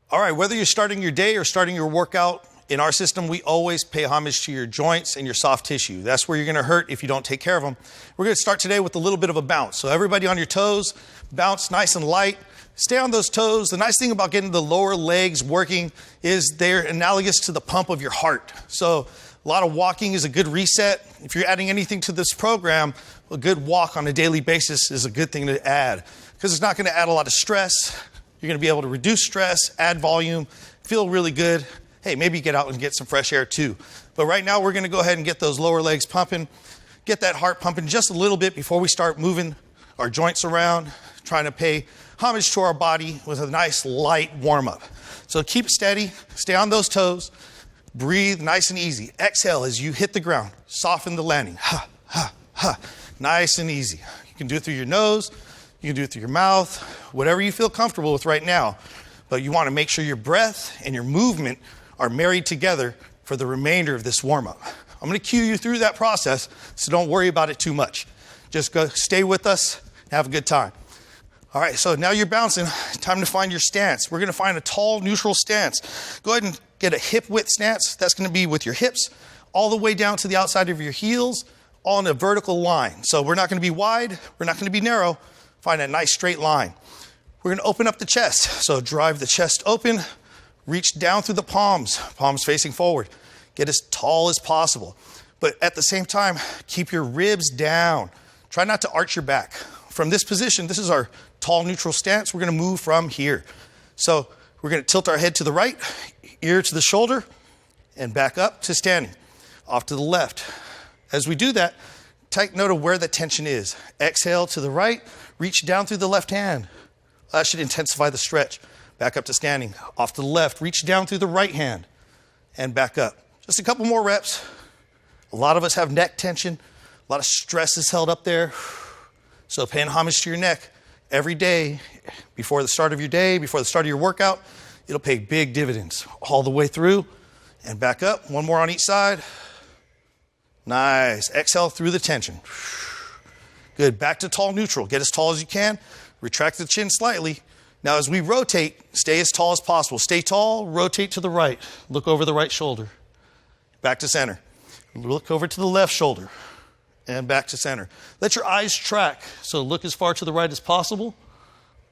All right, whether you're starting your day or starting your workout, in our system, we always pay homage to your joints and your soft tissue. That's where you're gonna hurt if you don't take care of them. We're gonna start today with a little bit of a bounce. So everybody on your toes, bounce nice and light. Stay on those toes. The nice thing about getting the lower legs working is they're analogous to the pump of your heart. So a lot of walking is a good reset. If you're adding anything to this program, a good walk on a daily basis is a good thing to add because it's not gonna add a lot of stress. You're gonna be able to reduce stress, add volume, feel really good. Hey, maybe get out and get some fresh air too. But right now we're gonna go ahead and get those lower legs pumping, get that heart pumping just a little bit before we start moving our joints around, trying to pay homage to our body with a nice light warm up. So keep it steady, stay on those toes, breathe nice and easy. Exhale as you hit the ground, soften the landing. Ha, ha, ha. Nice and easy. You can do it through your nose, you can do it through your mouth, whatever you feel comfortable with right now. But you wanna make sure your breath and your movement are married together for the remainder of this warm-up. I'm gonna cue you through that process, so don't worry about it too much. Just go stay with us, have a good time. All right, so now you're bouncing, time to find your stance. We're gonna find a tall, neutral stance. Go ahead and get a hip width stance. That's gonna be with your hips all the way down to the outside of your heels, all in a vertical line. So we're not gonna be wide, we're not gonna be narrow. Find a nice straight line. We're gonna open up the chest. So drive the chest open, reach down through the palms, palms facing forward. Get as tall as possible. But at the same time, keep your ribs down. Try not to arch your back. From this position, this is our tall neutral stance. We're gonna move from here. So we're gonna tilt our head to the right, ear to the shoulder, and back up to standing. Off to the left. As we do that, take note of where the tension is. Exhale to the right, reach down through the left hand. That should intensify the stretch. Back up to standing. Off to the left, reach down through the right hand and back up. Just a couple more reps. A lot of us have neck tension. A lot of stress is held up there. So paying homage to your neck every day, before the start of your day, before the start of your workout, it'll pay big dividends all the way through and back up. One more on each side. Nice. Exhale through the tension. Good. Back to tall neutral. Get as tall as you can. Retract the chin slightly. Now as we rotate, stay as tall as possible. Stay tall, rotate to the right. Look over the right shoulder. Back to center. Look over to the left shoulder. And back to center. Let your eyes track. So look as far to the right as possible.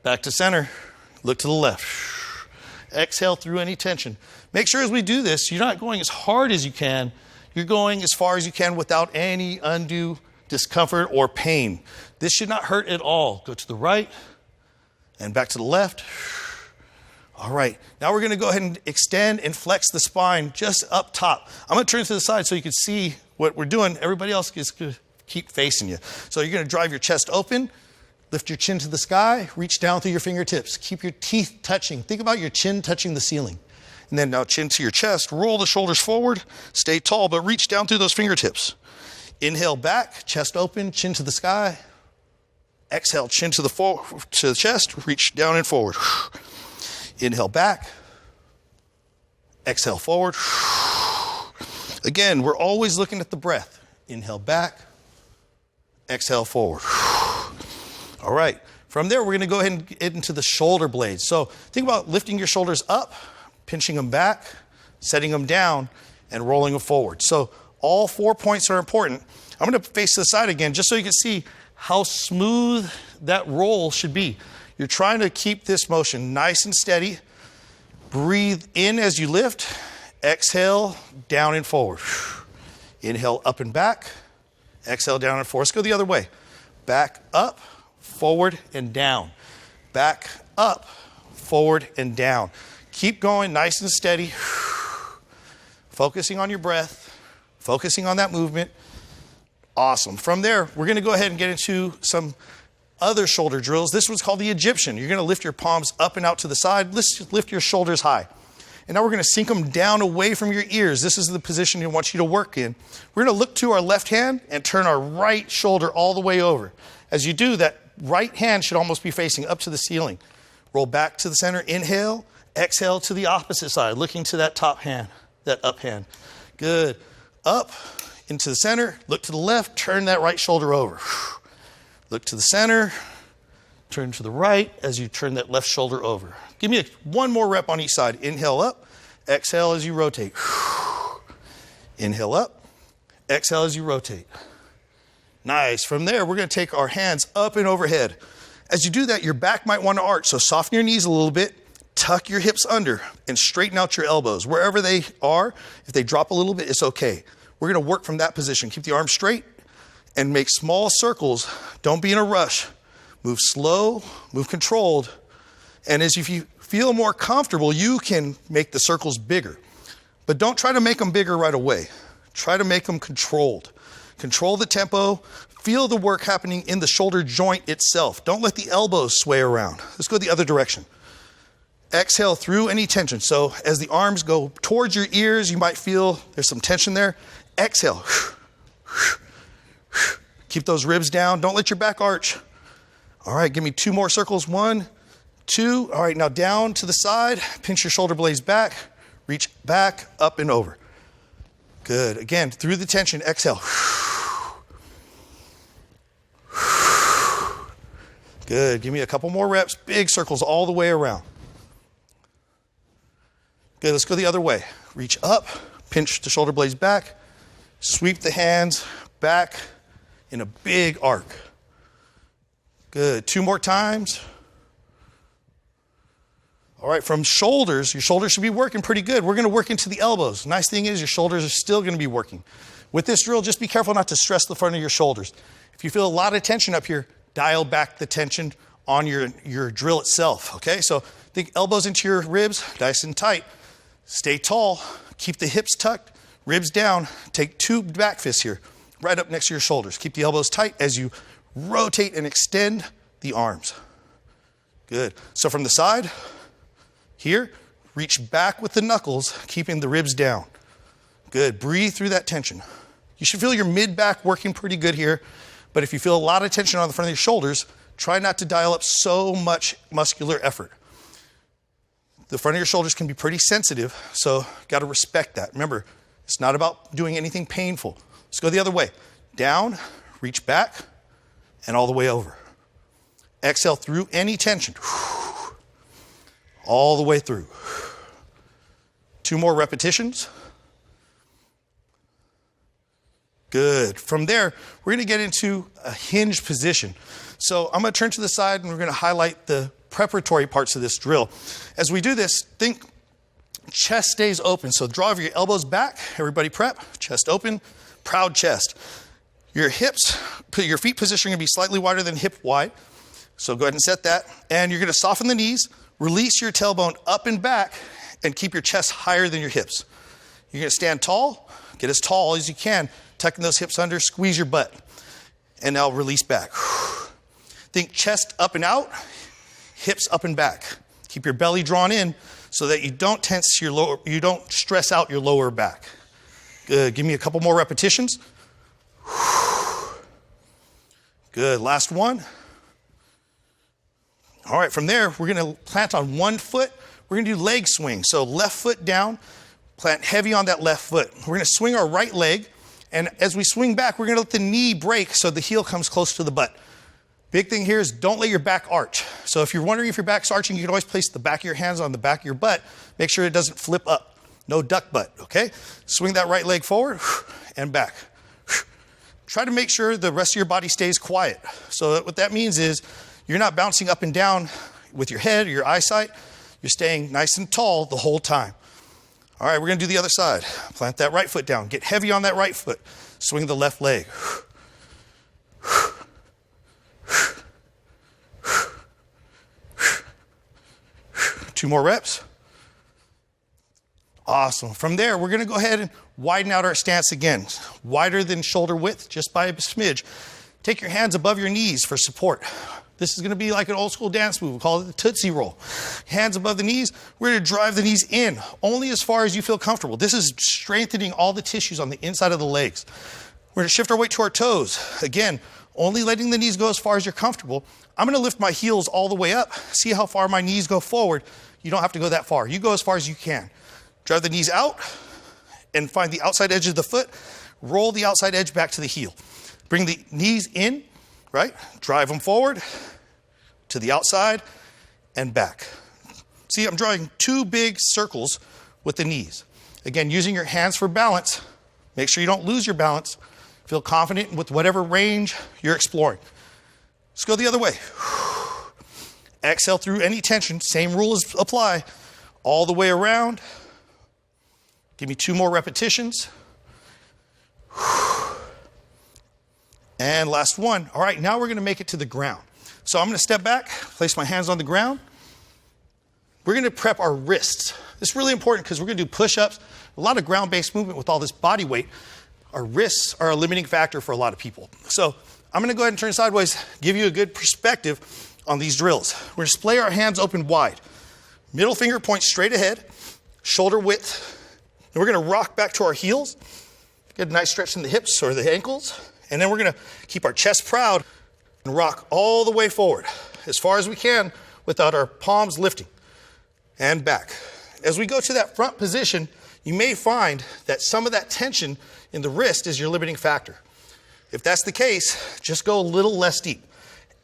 Back to center. Look to the left. Exhale through any tension. Make sure as we do this, you're not going as hard as you can. You're going as far as you can without any undue discomfort or pain. This should not hurt at all. Go to the right. And back to the left. All right, now we're gonna go ahead and extend and flex the spine just up top. I'm gonna turn to the side so you can see what we're doing. Everybody else is gonna keep facing you. So you're gonna drive your chest open, lift your chin to the sky, reach down through your fingertips. Keep your teeth touching. Think about your chin touching the ceiling. And then now chin to your chest, roll the shoulders forward, stay tall, but reach down through those fingertips. Inhale back, chest open, chin to the sky. Exhale, chin to the chest, reach down and forward. Inhale back. Exhale forward. Again, we're always looking at the breath. Inhale back. Exhale forward. All right. From there, we're going to go ahead and get into the shoulder blades. So think about lifting your shoulders up, pinching them back, setting them down, and rolling them forward. So all 4 points are important. I'm going to face to the side again just so you can see how smooth that roll should be. You're trying to keep this motion nice and steady. Breathe in as you lift. Exhale, down and forward. Inhale, up and back. Exhale, down and forward. Let's go the other way. Back up, forward and down. Back up, forward and down. Keep going nice and steady. Focusing on your breath. Focusing on that movement. Awesome. From there, we're going to go ahead and get into some other shoulder drills. This one's called the Egyptian. You're going to lift your palms up and out to the side. Let's lift your shoulders high. And now we're going to sink them down away from your ears. This is the position we want you to work in. We're going to look to our left hand and turn our right shoulder all the way over. As you do, that right hand should almost be facing up to the ceiling. Roll back to the center. Inhale. Exhale to the opposite side, looking to that top hand, that up hand. Good. Up. Into the center, look to the left, turn that right shoulder over. Look to the center, Turn to the right as you turn that left shoulder over. Give me one more rep on each side. Inhale up, exhale as you rotate. Inhale up, exhale as you rotate. Nice. From there, we're going to take our hands up and overhead. As you do that, your back might want to arch, so soften your knees a little bit, tuck your hips under, and straighten out your elbows. Wherever they are, if they drop a little bit, it's okay. We're going to work from that position. Keep the arms straight and make small circles. Don't be in a rush. Move slow, move controlled. And as if you feel more comfortable, you can make the circles bigger. But don't try to make them bigger right away. Try to make them controlled. Control the tempo. Feel the work happening in the shoulder joint itself. Don't let the elbows sway around. Let's go the other direction. Exhale through any tension. So as the arms go towards your ears, you might feel there's some tension there. Exhale. Keep those ribs down. Don't let your back arch. All right, give me 2 more circles. 1, 2. All right, now down to the side. Pinch your shoulder blades back. Reach back, up and over. Good. Again, through the tension, exhale. Good. Give me a couple more reps. Big circles all the way around. Good. Let's go the other way. Reach up, pinch the shoulder blades back, sweep the hands back in a big arc. Good. 2 more times. All right, from shoulders, your shoulders should be working pretty good. We're going to work into the elbows. Nice thing is your shoulders are still going to be working. With this drill, just be careful not to stress the front of your shoulders. If you feel a lot of tension up here, dial back the tension on your drill itself, okay? So think elbows into your ribs, nice and tight. Stay tall, keep the hips tucked, ribs down. Take 2 back fists here, right up next to your shoulders. Keep the elbows tight as you rotate and extend the arms. Good. So from the side, here, reach back with the knuckles, keeping the ribs down. Good. Breathe through that tension. You should feel your mid-back working pretty good here, but if you feel a lot of tension on the front of your shoulders, try not to dial up so much muscular effort. The front of your shoulders can be pretty sensitive, so got to respect that. Remember, it's not about doing anything painful. Let's go the other way. Down, reach back, and all the way over. Exhale through any tension. All the way through. 2 more repetitions. Good. From there, we're going to get into a hinge position. So I'm going to turn to the side and we're going to highlight the preparatory parts of this drill. As we do this, think chest stays open. So draw your elbows back. Everybody prep. Chest open. Proud chest. Your hips, your feet position are going to be slightly wider than hip wide. So go ahead and set that. And you're going to soften the knees. Release your tailbone up and back and keep your chest higher than your hips. You're going to stand tall, get as tall as you can, tucking those hips under, squeeze your butt. And now release back. Think chest up and out, hips up and back. Keep your belly drawn in so that you don't tense your lower, you don't stress out your lower back. Good. Give me a couple more repetitions. Good. Last one. All right, from there, we're going to plant on one foot. We're going to do leg swing. So left foot down, plant heavy on that left foot. We're going to swing our right leg, and as we swing back, we're going to let the knee break so the heel comes close to the butt. Big thing here is don't let your back arch. So if you're wondering if your back's arching, you can always place the back of your hands on the back of your butt. Make sure it doesn't flip up. No duck butt, okay? Swing that right leg forward and back. Try to make sure the rest of your body stays quiet. So what that means is you're not bouncing up and down with your head or your eyesight. You're staying nice and tall the whole time. All right, we're going to do the other side. Plant that right foot down. Get heavy on that right foot. Swing the left leg. 2 more reps. Awesome. From there, we're going to go ahead and widen out our stance again. Wider than shoulder width, just by a smidge. Take your hands above your knees for support. This is going to be like an old school dance move. We call it the Tootsie Roll. Hands above the knees. We're going to drive the knees in, only as far as you feel comfortable. This is strengthening all the tissues on the inside of the legs. We're going to shift our weight to our toes. Again, only letting the knees go as far as you're comfortable. I'm going to lift my heels all the way up. See how far my knees go forward. You don't have to go that far. You go as far as you can. Drive the knees out and find the outside edge of the foot. Roll the outside edge back to the heel. Bring the knees in, right? Drive them forward. to the outside, and back. See, I'm drawing 2 big circles with the knees. Again, using your hands for balance. Make sure you don't lose your balance. Feel confident with whatever range you're exploring. Let's go the other way. Exhale through any tension. Same rules apply. All the way around. Give me 2 more repetitions. And last one. All right, now we're going to make it to the ground. So I'm going to step back, place my hands on the ground. We're going to prep our wrists. This is really important because we're going to do push-ups, a lot of ground-based movement with all this body weight. Our wrists are a limiting factor for a lot of people. So I'm going to go ahead and turn sideways, give you a good perspective on these drills. We're going to splay our hands open wide. Middle finger points straight ahead, shoulder width. And we're going to rock back to our heels. Get a nice stretch in the hips or the ankles. And then we're going to keep our chest proud and rock all the way forward as far as we can without our palms lifting. And back. As we go to that front position, you may find that some of that tension in the wrist is your limiting factor. If that's the case, just go a little less deep.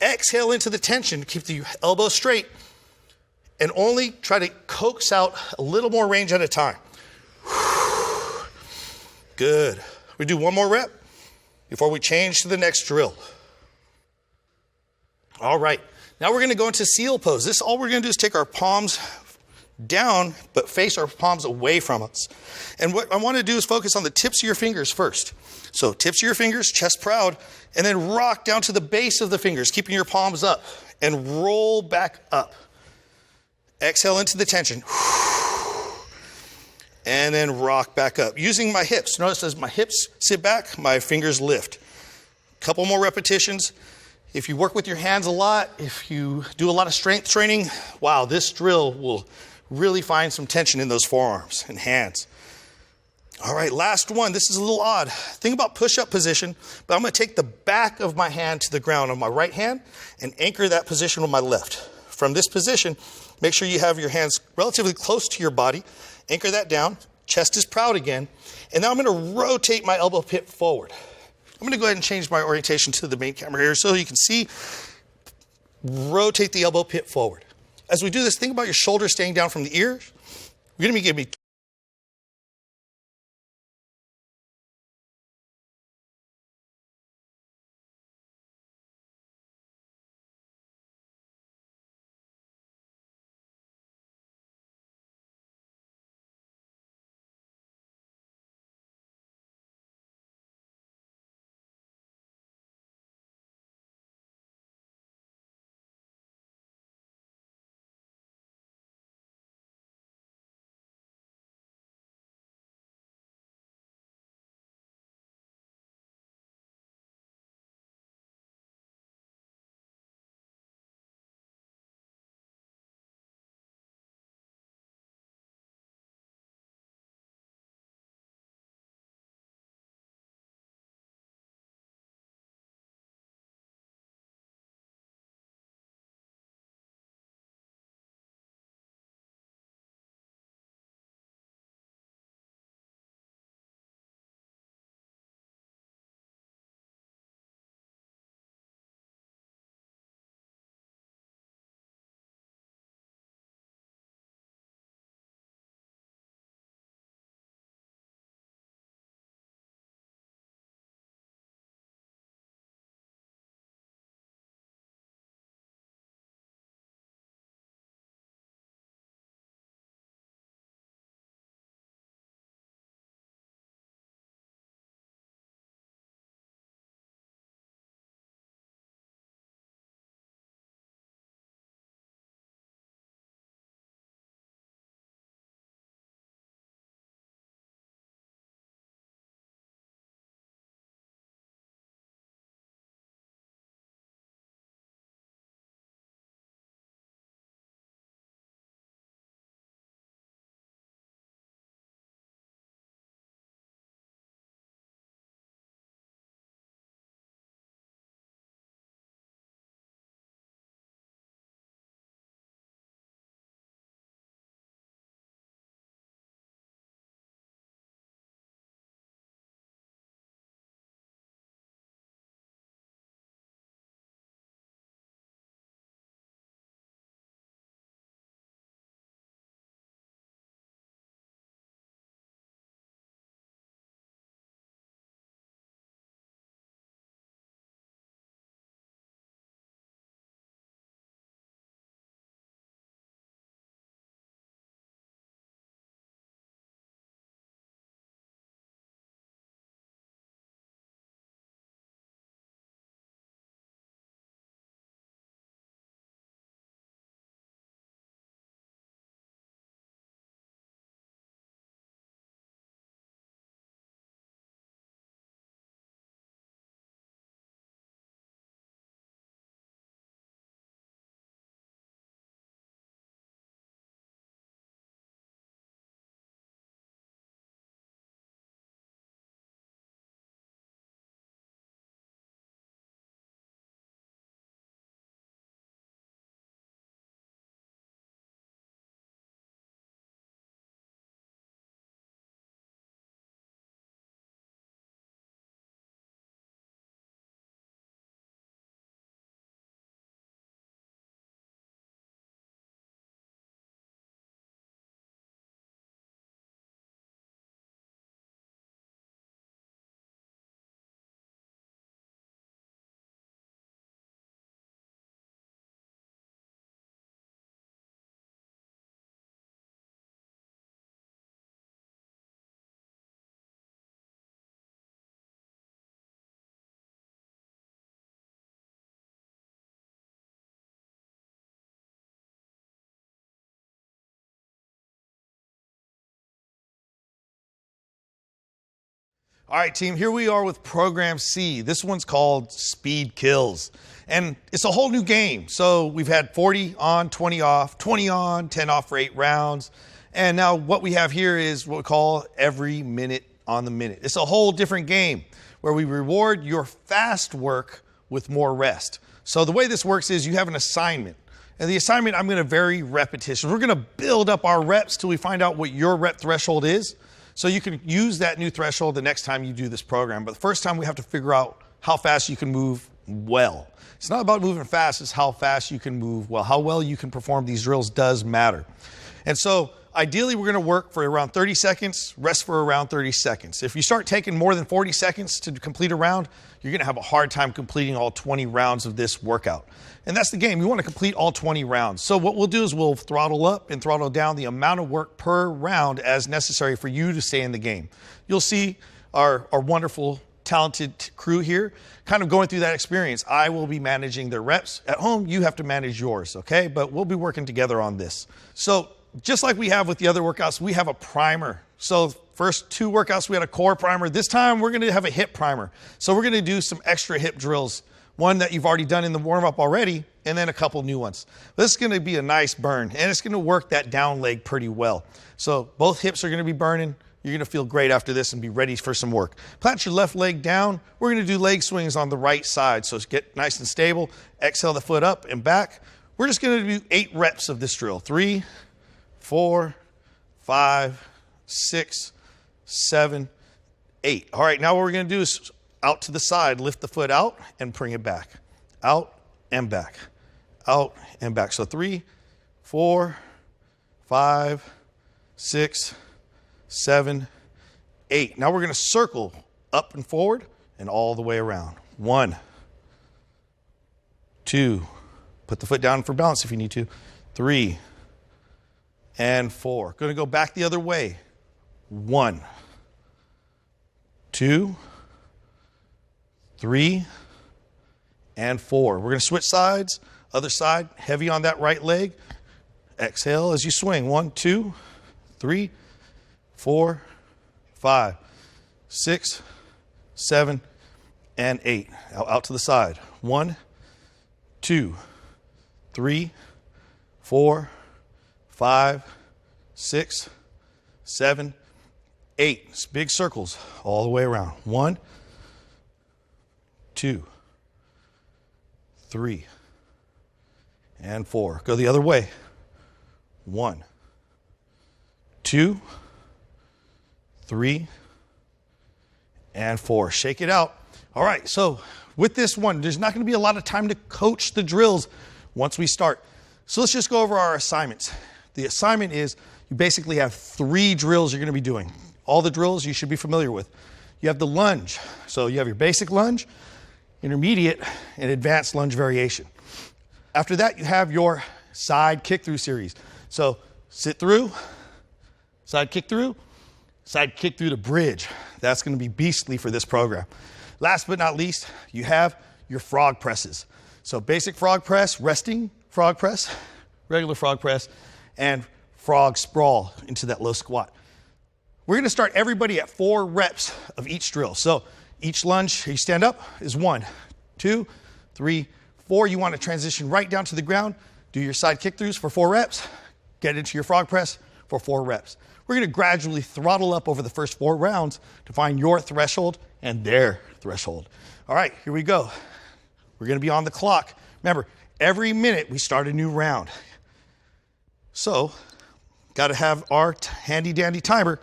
Exhale into the tension, keep the elbows straight, and only try to coax out a little more range at a time. Good. We do 1 more rep before we change to the next drill. All right, now we're going to go into seal pose. This, all we're going to do is take our palms down, but face our palms away from us. And what I want to do is focus on the tips of your fingers first. So tips of your fingers, chest proud, and then rock down to the base of the fingers, keeping your palms up, and roll back up. Exhale into the tension. And then rock back up. Using my hips. Notice as my hips sit back, my fingers lift. Couple more repetitions. If you work with your hands a lot, if you do a lot of strength training, wow, this drill will really find some tension in those forearms and hands. All right, last one. This is a little odd. Think about push-up position, but I'm going to take the back of my hand to the ground on my right hand and anchor that position with my left. From this position, make sure you have your hands relatively close to your body. Anchor that down. Chest is proud again. And now I'm going to rotate my elbow pit forward. I'm going to go ahead and change my orientation to the main camera here so you can see. Rotate the elbow pit forward. As we do this, think about your shoulders staying down from the ears. You're going to be giving me All right, team, here we are with Program C. This one's called Speed Kills. And it's a whole new game. So we've had 40 on, 20 off, 20 on, 10 off for 8 rounds. And now what we have here is what we call every minute on the minute. It's a whole different game where we reward your fast work with more rest. So the way this works is you have an assignment. And the assignment, I'm going to vary repetition. We're going to build up our reps till we find out what your rep threshold is. So you can use that new threshold the next time you do this program. But the first time we have to figure out how fast you can move well. It's not about moving fast, it's how fast you can move well. How well you can perform these drills does matter. And so ideally we're going to work for around 30 seconds, rest for around 30 seconds. If you start taking more than 40 seconds to complete a round, you're going to have a hard time completing all 20 rounds of this workout. And that's the game. We want to complete all 20 rounds. So what we'll do is we'll throttle up and throttle down the amount of work per round as necessary for you to stay in the game. You'll see our wonderful, talented crew here kind of going through that experience. I will be managing their reps. At home, you have to manage yours, okay? But we'll be working together on this. So just like we have with the other workouts, we have a primer. So first 2 workouts, we had a core primer. This time, we're going to have a hip primer. So we're going to do some extra hip drills. One that you've already done in the warm-up already, and then a couple new ones. This is going to be a nice burn, and it's going to work that down leg pretty well. So both hips are going to be burning. You're going to feel great after this and be ready for some work. Plant your left leg down. We're going to do leg swings on the right side. So get nice and stable. Exhale the foot up and back. We're just going to do 8 reps of this drill. 3, 4, 5, 6, 7, 8. All right, now what we're going to do is out to the side, lift the foot out and bring it back. Out and back. Out and back. So 3, 4, 5, 6, 7, 8. Now we're going to circle up and forward and all the way around. 1, 2. Put the foot down for balance if you need to. 3 and 4. Going to go back the other way. 1, 2, 3, and 4. We're going to switch sides. Other side, heavy on that right leg. Exhale as you swing. 1, 2, 3, 4, 5, 6, 7, and 8. Out to the side. 1, 2, 3, 4, 5, 6, 7, 8. It's big circles all the way around. 1, 2, 3, and 4. Go the other way. 1, 2, 3, and 4. Shake it out. All right, so with this one, there's not going to be a lot of time to coach the drills once we start. So let's just go over our assignments. The assignment is you basically have 3 drills you're going to be doing. All the drills you should be familiar with. You have the lunge. So you have your basic lunge, intermediate, and advanced lunge variation. After that, you have your side kick through series. So sit through, side kick through the bridge. That's going to be beastly for this program. Last but not least, you have your frog presses. So basic frog press, resting frog press, regular frog press, and frog sprawl into that low squat. We're going to start everybody at 4 reps of each drill. So each lunge, you stand up, is 1, 2, 3, 4. You want to transition right down to the ground. Do your side kick throughs for 4 reps. Get into your frog press for 4 reps. We're going to gradually throttle up over the first 4 rounds to find your threshold and their threshold. All right, here we go. We're going to be on the clock. Remember, every minute we start a new round. So, got to have our handy dandy timer.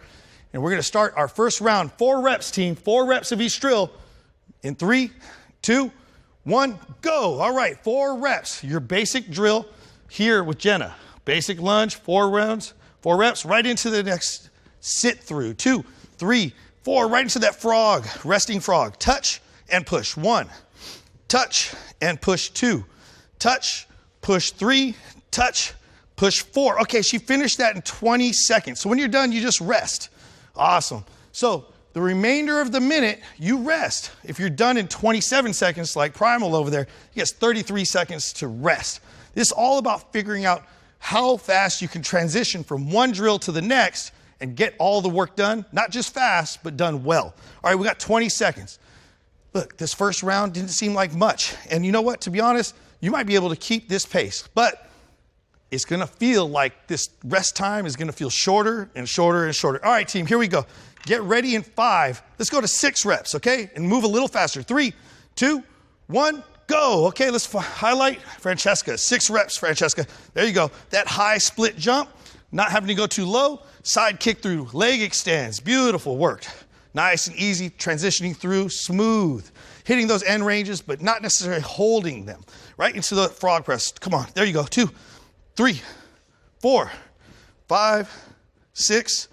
And we're going to start our first round. 4 reps, team. 4 reps of each drill. In 3, 2, 1, go. All right, 4 reps. Your basic drill here with Jenna. Basic lunge, 4 rounds, 4 reps, right into the next sit through. 2, 3, 4, right into that frog, resting frog. Touch and push. 1, touch and push. 2, touch, push. 3, touch, push. 4. Okay, she finished that in 20 seconds. So when you're done, you just rest. Awesome. So the remainder of the minute, you rest. If you're done in 27 seconds, like Primal over there, he gets 33 seconds to rest. This is all about figuring out how fast you can transition from one drill to the next and get all the work done, not just fast, but done well. All right, we got 20 seconds. Look, this first round didn't seem like much. And you know what? To be honest, you might be able to keep this pace, but it's going to feel like this rest time is going to feel shorter and shorter and shorter. All right, team, here we go. Get ready in 5. Let's go to 6 reps, okay? And move a little faster. 3, 2, 1, go. Okay, let's highlight Francesca. 6 reps, Francesca. There you go. That high split jump, not having to go too low. Side kick through, leg extends. Beautiful work. Nice and easy, transitioning through, smooth. Hitting those end ranges, but not necessarily holding them. Right into the frog press. Come on, there you go. 2, 3, 4, 5, 6.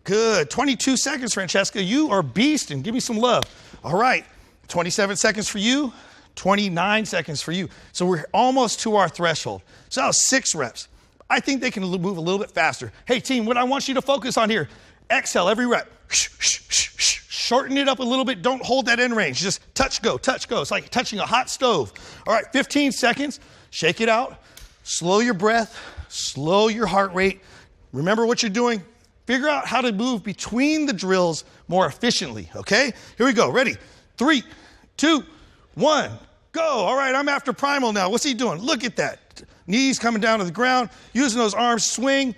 Good. 22 seconds, Francesca. You are beasting. Give me some love. All right. 27 seconds for you. 29 seconds for you. So we're almost to our threshold. So that was 6 reps. I think they can move a little bit faster. Hey, team, what I want you to focus on here, exhale every rep. Shorten it up a little bit. Don't hold that end range. Just touch, go, touch, go. It's like touching a hot stove. All right, 15 seconds. Shake it out. Slow your breath. Slow your heart rate. Remember what you're doing. Figure out how to move between the drills more efficiently, okay? Here we go. Ready? 3, 2, 1, go. All right, I'm after Primal now. What's he doing? Look at that. Knees coming down to the ground, using those arms, swing,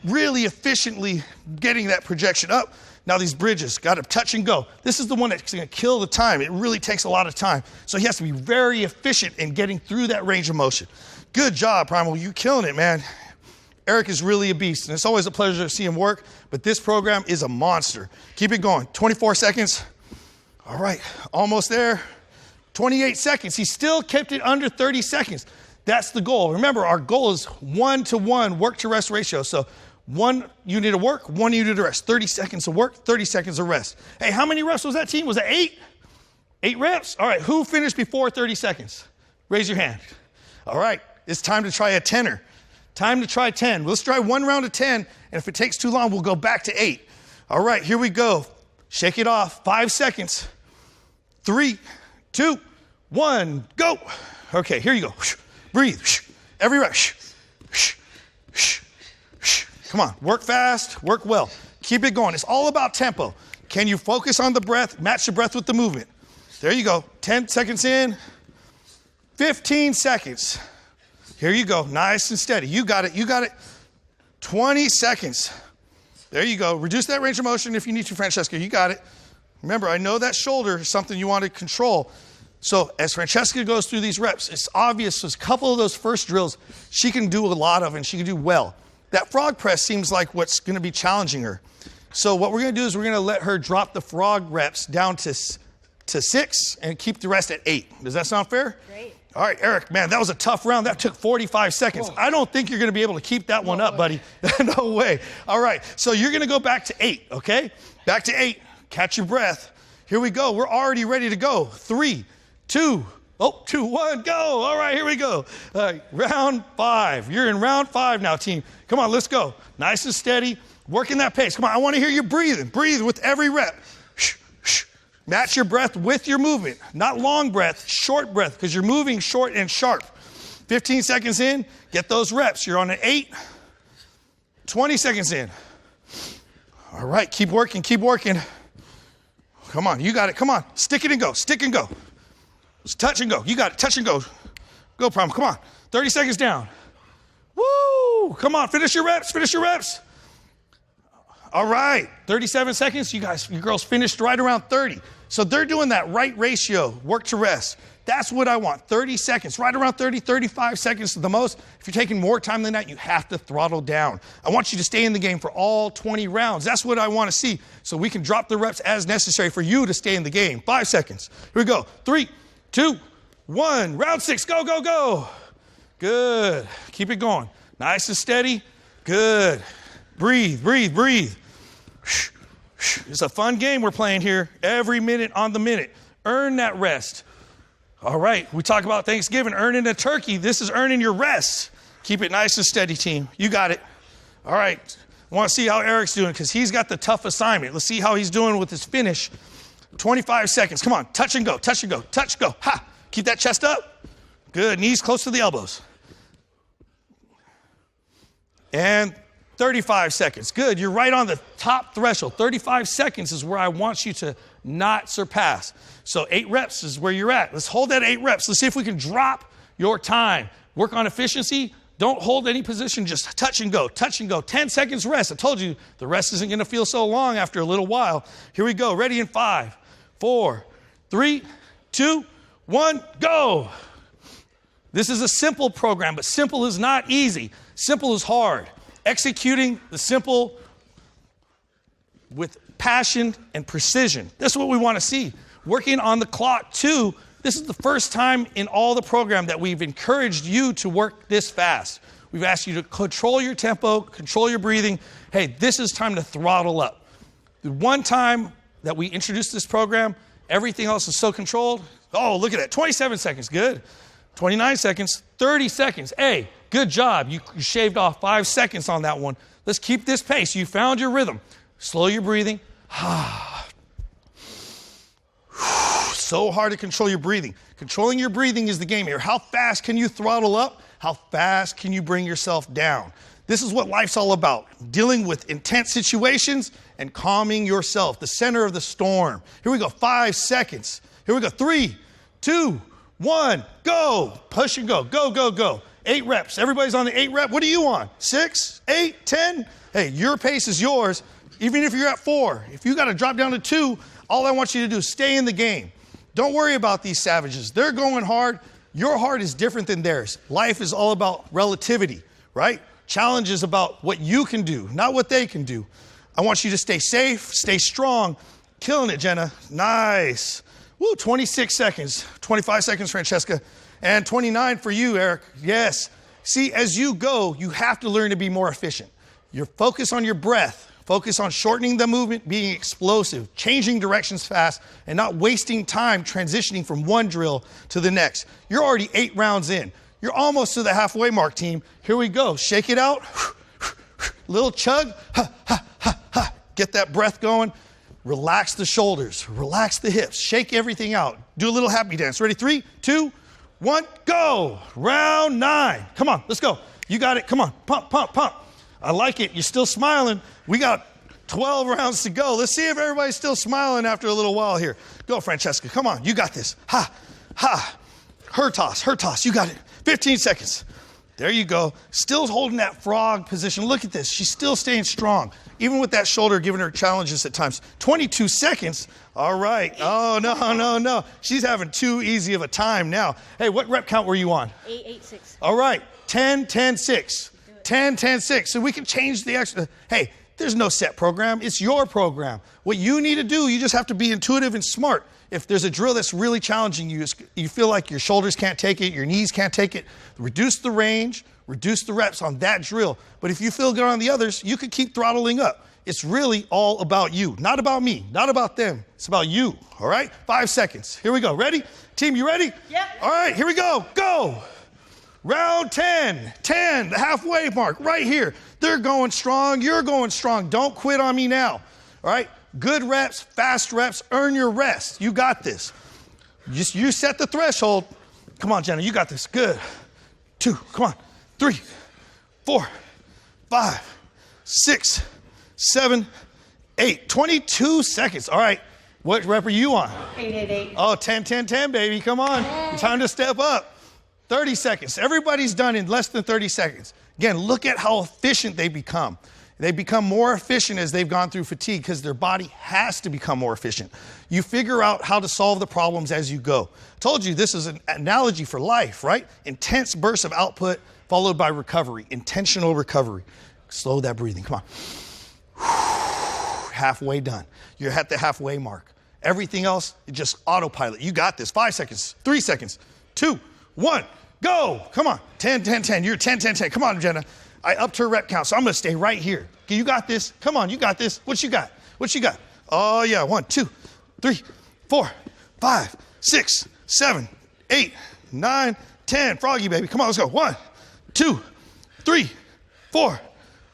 really efficiently getting that projection up. Now these bridges, got to touch and go. This is the one that's going to kill the time. It really takes a lot of time. So he has to be very efficient in getting through that range of motion. Good job, Primal. You're killing it, man. Eric is really a beast, and it's always a pleasure to see him work, but this program is a monster. Keep it going. 24 seconds. All right, almost there. 28 seconds. He still kept it under 30 seconds. That's the goal. Remember, our goal is 1-to-1 work-to-rest ratio. So 1 unit of work, 1 unit of rest. 30 seconds of work, 30 seconds of rest. Hey, how many reps was that, team? Was it 8? 8 reps? All right, who finished before 30 seconds? Raise your hand. All right, it's time to try a 10er. Time to try 10. Let's try 1 round of 10, and if it takes too long, we'll go back to 8. All right, here we go. Shake it off. 5 seconds. 3, 2, 1, go. Okay, here you go. Breathe. Every rep. Come on, work fast, work well. Keep it going. It's all about tempo. Can you focus on the breath, match the breath with the movement? There you go. 10 seconds in. 15 seconds. Here you go. Nice and steady. You got it. You got it. 20 seconds. There you go. Reduce that range of motion if you need to, Francesca. You got it. Remember, I know that shoulder is something you want to control. So as Francesca goes through these reps, it's obvious there's a couple of those first drills she can do a lot of and she can do well. That frog press seems like what's going to be challenging her. So what we're going to do is we're going to let her drop the frog reps down to 6 and keep the rest at 8. Does that sound fair? Great. All right, Eric, man, that was a tough round. That took 45 seconds. Whoa. I don't think you're going to be able to keep that one up, buddy. No way. All right, so you're going to go back to 8, okay? Back to 8. Catch your breath. Here we go. We're already ready to go. 3, 2, 1, go. All right, here we go. All right, round 5. You're in round 5 now, team. Come on, let's go. Nice and steady. Working that pace. Come on, I want to hear you breathing. Breathe with every rep. Match your breath with your movement. Not long breath, short breath, because you're moving short and sharp. 15 seconds in, get those reps. You're on an 8. 20 seconds in. All right, keep working, keep working. Come on, you got it. Come on, stick it and go, stick and go. Just touch and go. You got it, touch and go. Go, Prom, come on. 30 seconds down. Woo! Come on, finish your reps, finish your reps. All right, 37 seconds. You guys, you girls finished right around 30. So they're doing that right ratio, work to rest. That's what I want, 30 seconds, right around 30, 35 seconds to the most. If you're taking more time than that, you have to throttle down. I want you to stay in the game for all 20 rounds. That's what I want to see, so we can drop the reps as necessary for you to stay in the game. 5 seconds. Here we go. 3, 2, 1. Round 6. Go, go, go. Good. Keep it going. Nice and steady. Good. Breathe, breathe, breathe. It's a fun game we're playing here. Every minute on the minute. Earn that rest. All right, we talk about Thanksgiving, earning a turkey. This is earning your rest. Keep it nice and steady, team. You got it. All right, I want to see how Eric's doing because he's got the tough assignment. Let's see how he's doing with his finish. 25 seconds. Come on, touch and go, touch and go, touch, go. Ha! Keep that chest up. Good, knees close to the elbows. And 35 seconds. Good, you're right on the top threshold. 35 seconds is where I want you to not surpass. So 8 reps is where you're at. Let's hold that 8 reps. Let's see if we can drop your time. Work on efficiency. Don't hold any position, just touch and go, touch and go. 10 seconds rest. I told you the rest isn't going to feel so long after a little while. Here we go. Ready in 5, 4, 3, 2, 1, go. This is a simple program, but simple is not easy. Simple is hard. Executing the simple with passion and precision. That's what we want to see. Working on the clock too. This is the first time in all the program that we've encouraged you to work this fast. We've asked you to control your tempo, control your breathing. Hey, this is time to throttle up. The one time that we introduced this program, everything else is so controlled. Oh, look at that, 27 seconds, good. 29 seconds, 30 seconds. Hey, good job. You shaved off 5 seconds on that one. Let's keep this pace. You found your rhythm. Slow your breathing. So hard to control your breathing. Controlling your breathing is the game here. How fast can you throttle up? How fast can you bring yourself down? This is what life's all about. Dealing with intense situations and calming yourself. The center of the storm. Here we go. 5 seconds. Here we go. 3, 2, 1, go. Push and go. Go, go, go. 8 reps. Everybody's on the 8 rep. What are you on? 6, 8, 10? Hey, your pace is yours. Even if you're at 4. If you got to drop down to 2, all I want you to do is stay in the game. Don't worry about these savages. They're going hard. Your heart is different than theirs. Life is all about relativity, right? Challenge is about what you can do, not what they can do. I want you to stay safe, stay strong. Killing it, Jenna. Nice. Woo, 26 seconds. 25 seconds, Francesca. And 29 for you, Eric. Yes. See, as you go, you have to learn to be more efficient. Your focus on your breath. Focus on shortening the movement, being explosive, changing directions fast, and not wasting time transitioning from one drill to the next. You're already 8 rounds in. You're almost to the halfway mark, team. Here we go. Shake it out. Little chug. Ha, ha, ha, ha. Get that breath going. Relax the shoulders. Relax the hips. Shake everything out. Do a little happy dance. Ready? 3, 2, 1, go. Round 9. Come on, let's go. You got it. Come on. Pump, pump, pump. I like it. You're still smiling. We got 12 rounds to go. Let's see if everybody's still smiling after a little while here. Go, Francesca. Come on. You got this. Ha, ha. Her toss. Her toss. You got it. 15 seconds. There you go. Still holding that frog position. Look at this. She's still staying strong. Even with that shoulder giving her challenges at times. 22 seconds. All right. Oh, no, no, no. She's having too easy of a time now. Hey, what rep count were you on? 8, 8, 6. All right. 10, 10, 6. 10, 10, 6. So we can change the extra. Hey, there's no set program. It's your program. What you need to do, you just have to be intuitive and smart. If there's a drill that's really challenging you, you feel like your shoulders can't take it, your knees can't take it, reduce the range, reduce the reps on that drill. But if you feel good on the others, you could keep throttling up. It's really all about you, not about me, not about them. It's about you, all right? 5 seconds. Here we go. Ready? Team, you ready? Yep. All right, here we go. Go. Round 10, 10, the halfway mark, right here. They're going strong, you're going strong. Don't quit on me now, all right? Good reps, fast reps, earn your rest. You got this. You set the threshold. Come on, Jenna, you got this. Good. 2, come on. 3, 4, 5, 6, 7, 8. 22 seconds. All right, what rep are you on? 8, 8, 8. Oh, 10, 10, 10, baby. Come on. Time to step up. 30 seconds. Everybody's done in less than 30 seconds. Again, look at how efficient they become. They become more efficient as they've gone through fatigue because their body has to become more efficient. You figure out how to solve the problems as you go. I told you this is an analogy for life, right? Intense bursts of output followed by recovery, intentional recovery. Slow that breathing. Come on. Halfway done. You're at the halfway mark. Everything else, just autopilot. You got this. 5 seconds, 3 seconds, 2, 1. Go. Come on. 10, 10, 10. You're 10, 10, 10. Come on, Jenna. I upped her rep count, so I'm going to stay right here. Okay, you got this. Come on, you got this. What you got? What you got? Oh, yeah. 1, 2, 3, 4, 5, 6, 7, 8, 9, 10. Froggy, baby. Come on, let's go. 1, 2, 3, 4,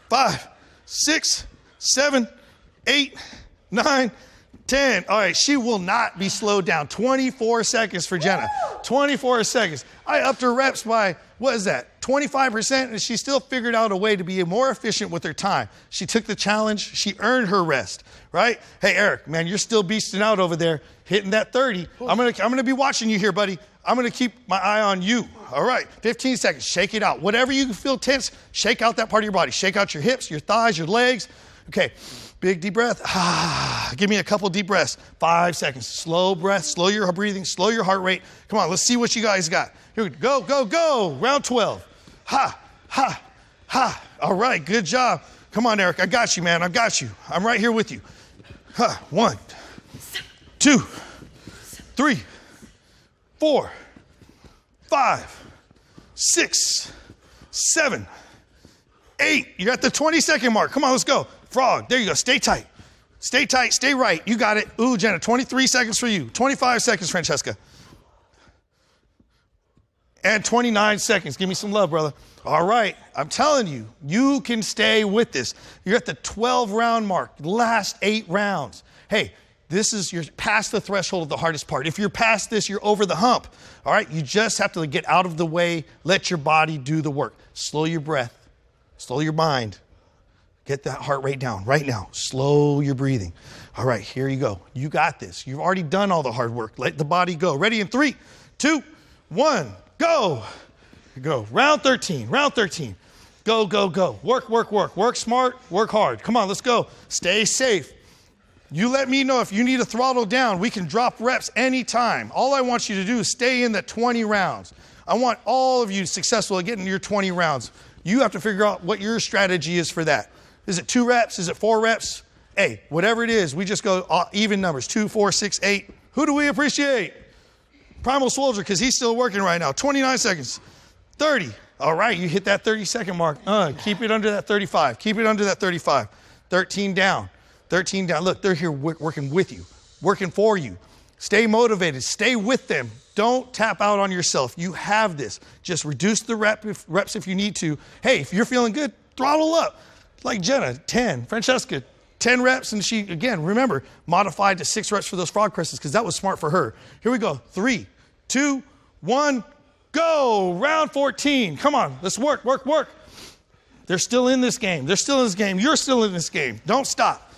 5, 6, 7, 8, 9, 10. All right, she will not be slowed down. 24 seconds for Jenna. 24 seconds. I upped her reps by, what is that? 25%, and she still figured out a way to be more efficient with her time. She took the challenge. She earned her rest, right? Hey, Eric, man, you're still beasting out over there, hitting that 30. I'm gonna be watching you here, buddy. I'm gonna keep my eye on you. All right, 15 seconds, shake it out. Whatever you feel tense, shake out that part of your body. Shake out your hips, your thighs, your legs. Okay, big deep breath. Give me a couple deep breaths. 5 seconds, slow breath, slow your breathing, slow your heart rate. Come on, let's see what you guys got. Here we go, go, go. Round 12. Ha, ha, ha. All right, good job. Come on, Eric, I got you, man, I got you. I'm right here with you. 1, 2, 3, 4, 5, 6, 7, 8. You're at the 20-second mark. Come on, let's go. Frog, there you go. Stay tight. Stay tight, stay right. You got it. Ooh, Jenna, 23 seconds for you. 25 seconds, Francesca. And 29 seconds. Give me some love, brother. All right, I'm telling you, you can stay with this. You're at the 12-round mark, last 8 rounds. Hey, you're past the threshold of the hardest part. If you're past this, you're over the hump. All right, you just have to get out of the way, let your body do the work. Slow your breath, slow your mind. Get that heart rate down right now. Slow your breathing. All right, here you go. You got this. You've already done all the hard work. Let the body go. Ready in 3, 2, 1, go. Go. Round 13, round 13. Go, go, go. Work, work, work. Work smart, work hard. Come on, let's go. Stay safe. You let me know if you need to throttle down. We can drop reps anytime. All I want you to do is stay in the 20 rounds. I want all of you successful at getting your 20 rounds. You have to figure out what your strategy is for that. Is it 2 reps? Is it 4 reps? Hey, whatever it is, we just go even numbers. 2, 4, 6, 8. Who do we appreciate? Primal Soldier, because he's still working right now. 29 seconds. 30. All right, you hit that 30-second mark. Keep it under that 35. Keep it under that 35. 13 down. 13 down. Look, they're here working with you, working for you. Stay motivated. Stay with them. Don't tap out on yourself. You have this. Just reduce the reps if you need to. Hey, if you're feeling good, throttle up. Like Jenna, 10. Francesca, 10 reps. And she, again, remember, modified to 6 reps for those frog presses because that was smart for her. Here we go. 3, 2, 1, go. Round 14. Come on. Let's work, work, work. They're still in this game. They're still in this game. You're still in this game. Don't stop.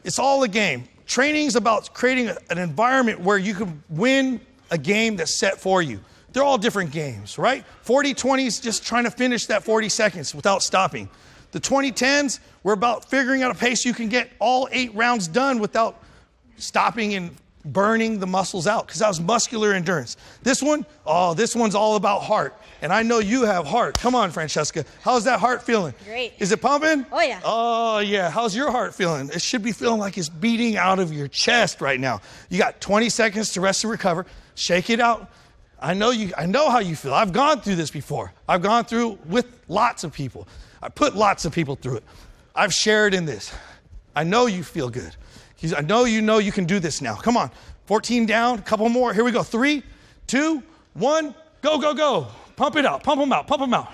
It's all a game. Training is about creating an environment where you can win a game that's set for you. They're all different games, right? 40-20 is just trying to finish that 40 seconds without stopping. The 20-10s, we're about figuring out a pace you can get all 8 rounds done without stopping and burning the muscles out, because that was muscular endurance. This one, this one's all about heart. And I know you have heart. Come on, Francesca. How's that heart feeling? Great. Is it pumping? Oh, yeah. Oh, yeah. How's your heart feeling? It should be feeling like it's beating out of your chest right now. You got 20 seconds to rest and recover. Shake it out. I know how you feel. I've gone through this before. I've gone through with lots of people. I put lots of people through it. I've shared in this. I know you feel good. I know you can do this now. Come on. 14 down, a couple more. Here we go. 3, 2, 1, go, go, go. Pump it out. Pump them out. Pump them out.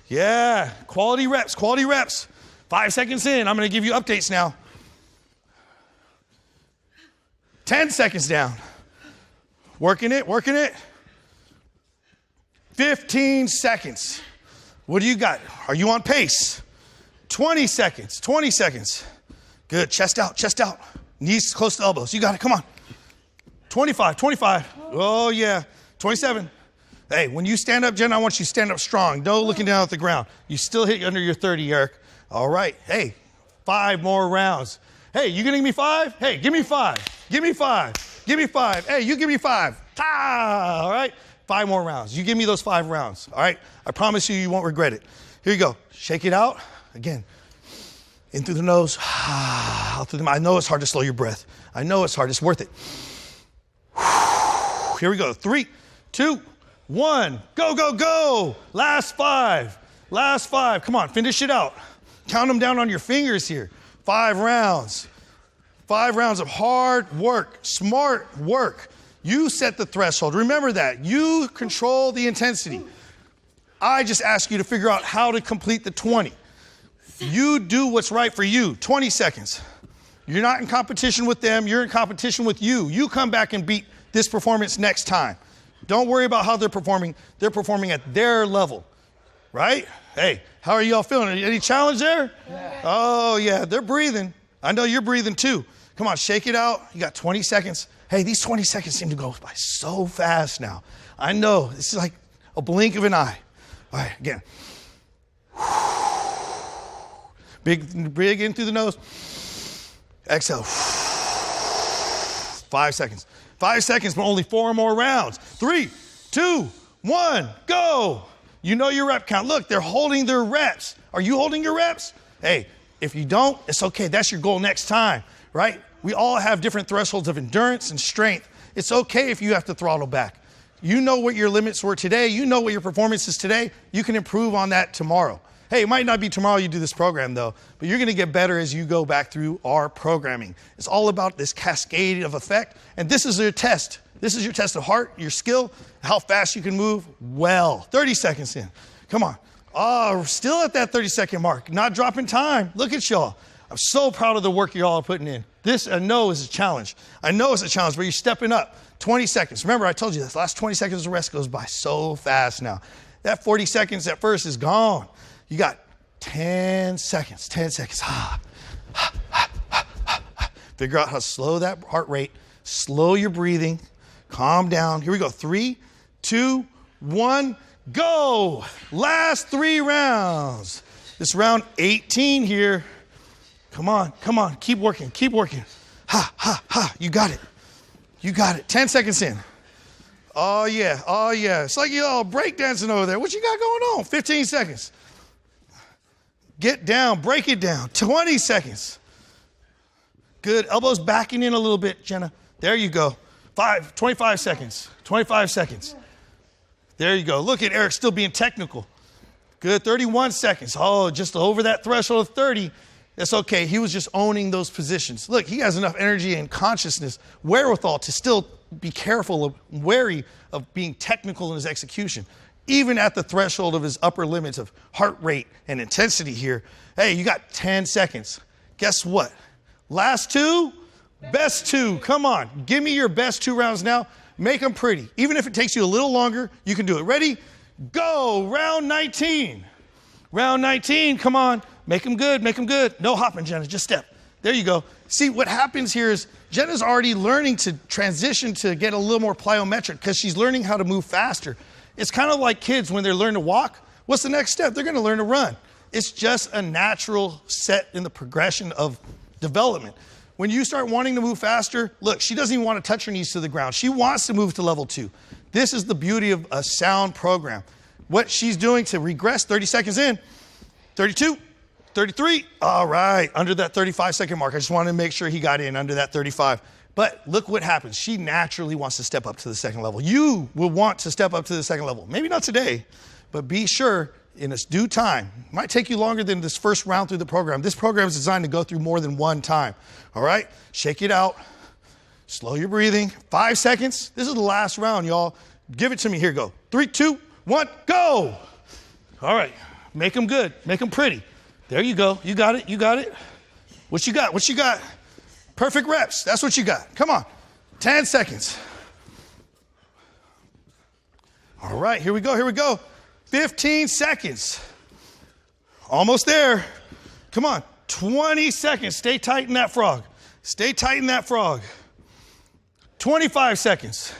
Yeah. Quality reps. Quality reps. 5 seconds in. I'm going to give you updates now. 10 seconds down. Working it. Working it. 15 seconds. What do you got? Are you on pace? 20 seconds. 20 seconds. Good. Chest out. Chest out. Knees close to elbows. You got it. Come on. 25. 25. Oh, yeah. 27. Hey, when you stand up, Jen, I want you to stand up strong. No looking down at the ground. You still hit under your 30, Eric. All right. Hey, 5 more rounds. Hey, you gonna give me 5? Hey, give me 5. Give me 5. Give me 5. Hey, you give me 5. Ta! All right. 5 more rounds. You give me those 5 rounds. All right. I promise you won't regret it. Here you go. Shake it out. Again. In through the nose. Out through the mouth. I know it's hard to slow your breath. I know it's hard. It's worth it. Here we go. 3, 2, 1. Go, go, go. Last 5. Last 5. Come on. Finish it out. Count them down on your fingers here. 5 rounds. 5 rounds of hard work. Smart work. You set the threshold. Remember that. You control the intensity. I just ask you to figure out how to complete the 20. You do what's right for you. 20 seconds. You're not in competition with them. You're in competition with you. You come back and beat this performance next time. Don't worry about how they're performing. They're performing at their level. right? Hey, how are y'all feeling? Any challenge there? Yeah. Oh, yeah, they're breathing. I know you're breathing too. Come on, shake it out. You got 20 seconds. Hey, these 20 seconds seem to go by so fast now. I know, this is like a blink of an eye. All right, again. Big in through the nose. Exhale. 5 seconds. 5 seconds, but only 4 more rounds. 3, 2, 1, go. You know your rep count. Look, they're holding their reps. Are you holding your reps? Hey, if you don't, it's okay. That's your goal next time, right? We all have different thresholds of endurance and strength. It's okay if you have to throttle back. You know what your limits were today. You know what your performance is today. You can improve on that tomorrow. Hey, it might not be tomorrow you do this program though, but you're going to get better as you go back through our programming. It's all about this cascade of effect. And this is your test. This is your test of heart, your skill, how fast you can move well. 30 seconds in. Come on. Oh, we're still at that 30-second mark. Not dropping time. Look at y'all. I'm so proud of the work y'all are putting in. This, I know, is a challenge. I know it's a challenge, but you're stepping up. 20 seconds. Remember, I told you this last 20 seconds of rest goes by so fast now. That 40 seconds at first is gone. You got 10 seconds. 10 seconds. Figure out how to slow that heart rate. Slow your breathing. Calm down. Here we go. 3, 2, 1, go. Last 3 rounds. This round 18 here. Come on, come on. Keep working, keep working. Ha, ha, ha. You got it. You got it. 10 seconds in. Oh, yeah. Oh, yeah. It's like you're all breakdancing over there. What you got going on? 15 seconds. Get down. Break it down. 20 seconds. Good. Elbows backing in a little bit, Jenna. There you go. 25 seconds. 25 seconds. There you go. Look at Eric still being technical. Good. 31 seconds. Oh, just over that threshold of 30. That's okay. He was just owning those positions. Look, he has enough energy and consciousness, wherewithal to still be careful, wary of being technical in his execution. Even at the threshold of his upper limits of heart rate and intensity here. Hey, you got 10 seconds. Guess what? Last 2, best 2. Come on. Give me your best 2 rounds now. Make them pretty. Even if it takes you a little longer, you can do it. Ready? Go. Round 19. Round 19. Come on. Make them good. Make them good. No hopping, Jenna. Just step. There you go. See, what happens here is Jenna's already learning to transition to get a little more plyometric because she's learning how to move faster. It's kind of like kids when they learn to walk. What's the next step? They're going to learn to run. It's just a natural set in the progression of development. When you start wanting to move faster, look, she doesn't even want to touch her knees to the ground. She wants to move to level 2. This is the beauty of a sound program. What she's doing to regress, 30 seconds in, 32, 33, all right, under that 35-second mark. I just wanted to make sure he got in under that 35. But look what happens. She naturally wants to step up to the second level. You will want to step up to the second level. Maybe not today, but be sure in its due time. It might take you longer than this first round through the program. This program is designed to go through more than one time. All right, shake it out. Slow your breathing. 5 seconds. This is the last round, y'all. Give it to me. Here, go. 3, 2, 1, go. All right, make them good. Make them pretty. There you go. You got it. You got it. What you got? What you got? Perfect reps. That's what you got. Come on. 10 seconds. All right. Here we go. Here we go. 15 seconds. Almost there. Come on. 20 seconds. Stay tight in that frog. Stay tight in that frog. 25 seconds.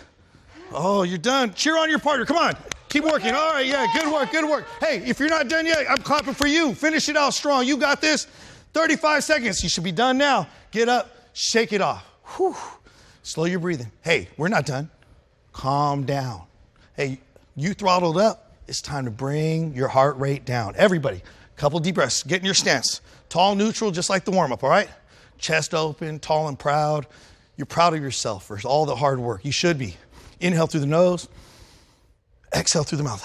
Oh, you're done. Cheer on your partner. Come on. Keep working. All right, yeah, good work, good work. Hey, if you're not done yet, I'm clapping for you. Finish it out strong. You got this. 35 seconds. You should be done now. Get up, shake it off. Whew. Slow your breathing. Hey, we're not done. Calm down. Hey, you throttled up. It's time to bring your heart rate down. Everybody, couple deep breaths. Get in your stance. Tall, neutral, just like the warm-up, all right? Chest open, tall and proud. You're proud of yourself for all the hard work. You should be. Inhale through the nose. Exhale through the mouth.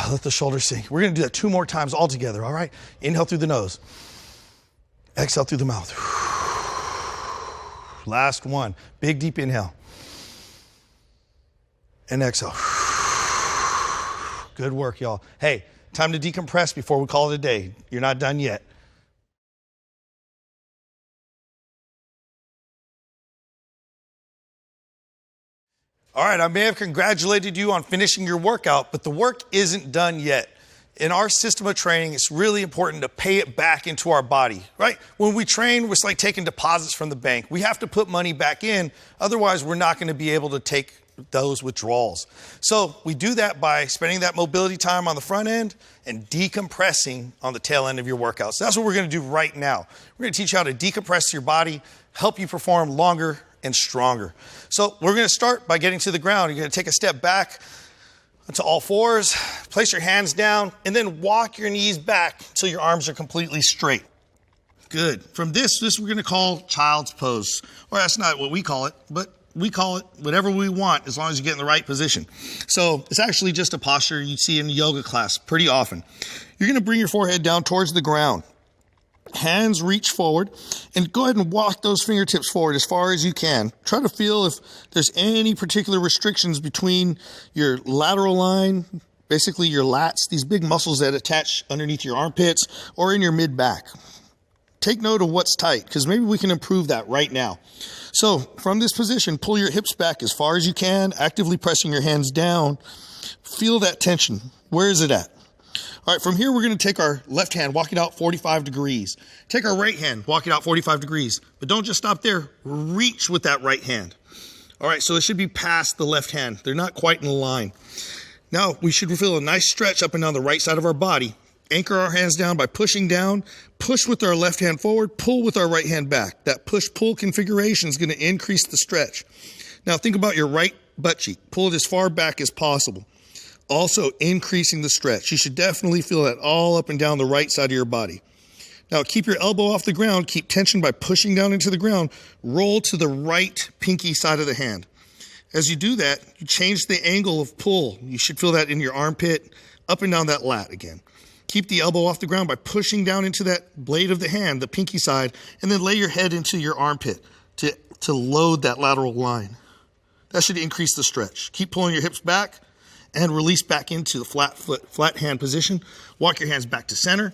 Let the shoulders sink. We're going to do that 2 more times all together, all right? Inhale through the nose. Exhale through the mouth. Last one. Big, deep inhale. And exhale. Good work, y'all. Hey, time to decompress before we call it a day. You're not done yet. All right, I may have congratulated you on finishing your workout, but the work isn't done yet. in our system of training, it's really important to pay it back into our body, right? When we train, it's like taking deposits from the bank. We have to put money back in. Otherwise, we're not going to be able to take those withdrawals. So we do that by spending that mobility time on the front end and decompressing on the tail end of your workout. So that's what we're going to do right now. We're going to teach you how to decompress your body, help you perform longer and stronger. So we're going to start by getting to the ground. You're going to take a step back to all fours, place your hands down, and then walk your knees back until your arms are completely straight. Good. From this we're going to call child's pose. Or that's not what we call it, but we call it whatever we want as long as you get in the right position. So it's actually just a posture you see in yoga class pretty often. You're going to bring your forehead down towards the ground. Hands reach forward, and go ahead and walk those fingertips forward as far as you can. Try to feel if there's any particular restrictions between your lateral line, basically your lats, these big muscles that attach underneath your armpits, or in your mid-back. Take note of what's tight, because maybe we can improve that right now. So from this position, pull your hips back as far as you can, actively pressing your hands down. Feel that tension. Where is it at? All right, from here, we're going to take our left hand, walk it out 45 degrees. Take our right hand, walk it out 45 degrees. But don't just stop there. Reach with that right hand. All right, so it should be past the left hand. They're not quite in line. Now, we should feel a nice stretch up and down the right side of our body. Anchor our hands down by pushing down. Push with our left hand forward. Pull with our right hand back. That push-pull configuration is going to increase the stretch. Now, think about your right butt cheek. Pull it as far back as possible. Also increasing the stretch. You should definitely feel that all up and down the right side of your body. Now keep your elbow off the ground. Keep tension by pushing down into the ground. Roll to the right pinky side of the hand. As you do that, you change the angle of pull. You should feel that in your armpit, up and down that lat again. Keep the elbow off the ground by pushing down into that blade of the hand, the pinky side, and then lay your head into your armpit to load that lateral line. That should increase the stretch. Keep pulling your hips back and release back into the flat hand position. Walk your hands back to center.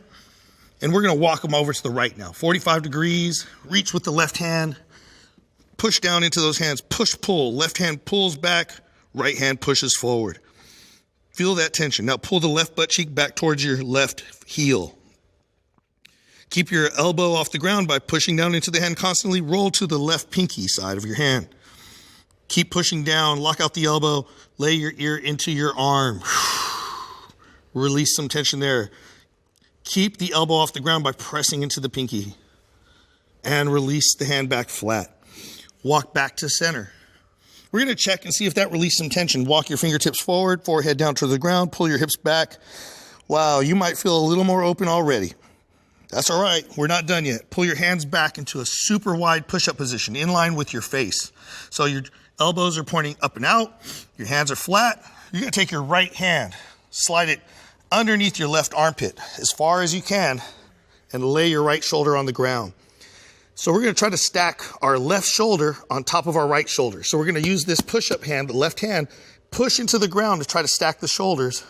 And we're going to walk them over to the right now. 45 degrees. Reach with the left hand. Push down into those hands. Push, pull. Left hand pulls back. Right hand pushes forward. Feel that tension. Now pull the left butt cheek back towards your left heel. Keep your elbow off the ground by pushing down into the hand constantly. Roll to the left pinky side of your hand. Keep pushing down, lock out the elbow, lay your ear into your arm. Release some tension there. Keep the elbow off the ground by pressing into the pinky. And release the hand back flat. Walk back to center. We're going to check and see if that released some tension. Walk your fingertips forward, forehead down to the ground, pull your hips back. Wow, you might feel a little more open already. That's all right. We're not done yet. Pull your hands back into a super wide push-up position in line with your face. So your elbows are pointing up and out. Your hands are flat. You're going to take your right hand, slide it underneath your left armpit as far as you can, and lay your right shoulder on the ground. So we're going to try to stack our left shoulder on top of our right shoulder. So we're going to use this push-up hand, the left hand, push into the ground to try to stack the shoulders.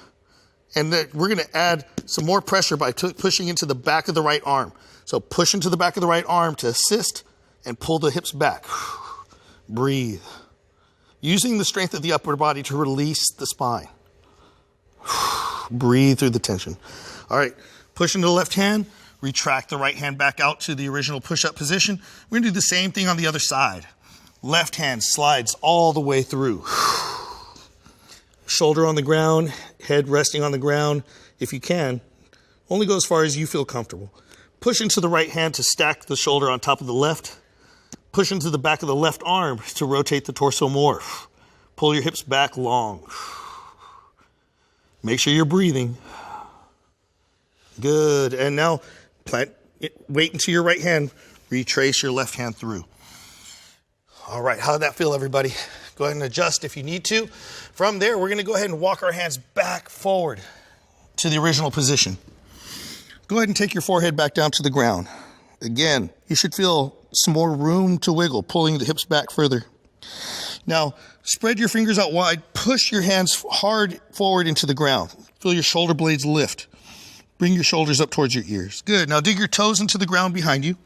And then we're going to add some more pressure by pushing into the back of the right arm. So push into the back of the right arm to assist and pull the hips back. Breathe. Using the strength of the upper body to release the spine. Breathe through the tension. All right, push into the left hand. Retract the right hand back out to the original push-up position. We're going to do the same thing on the other side. Left hand slides all the way through. Shoulder on the ground, head resting on the ground if you can. Only go as far as you feel comfortable. Push into the right hand to stack the shoulder on top of the left. Push into the back of the left arm to rotate the torso more. Pull your hips back long. Make sure you're breathing. Good. And now wait into your right hand. Retrace your left hand through. All right. How did that feel, everybody? Go ahead and adjust if you need to. From there, we're going to go ahead and walk our hands back forward to the original position. Go ahead and take your forehead back down to the ground. Again, you should feel some more room to wiggle, pulling the hips back further. Now, spread your fingers out wide. Push your hands hard forward into the ground. Feel your shoulder blades lift. Bring your shoulders up towards your ears. Good. Now dig your toes into the ground behind you.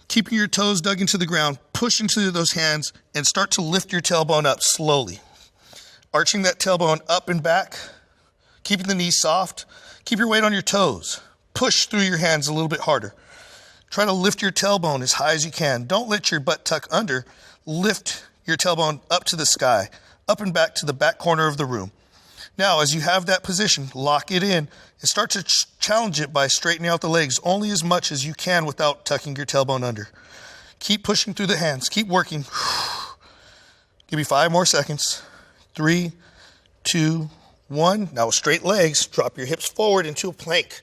Keeping your toes dug into the ground, push into those hands and start to lift your tailbone up slowly. Arching that tailbone up and back, keeping the knees soft. Keep your weight on your toes. Push through your hands a little bit harder. Try to lift your tailbone as high as you can. Don't let your butt tuck under. Lift your tailbone up to the sky, up and back to the back corner of the room. Now, as you have that position, lock it in and start to challenge it by straightening out the legs only as much as you can without tucking your tailbone under. Keep pushing through the hands. Keep working. Give me 5 more seconds. 3, 2, 1. Now with straight legs, drop your hips forward into a plank,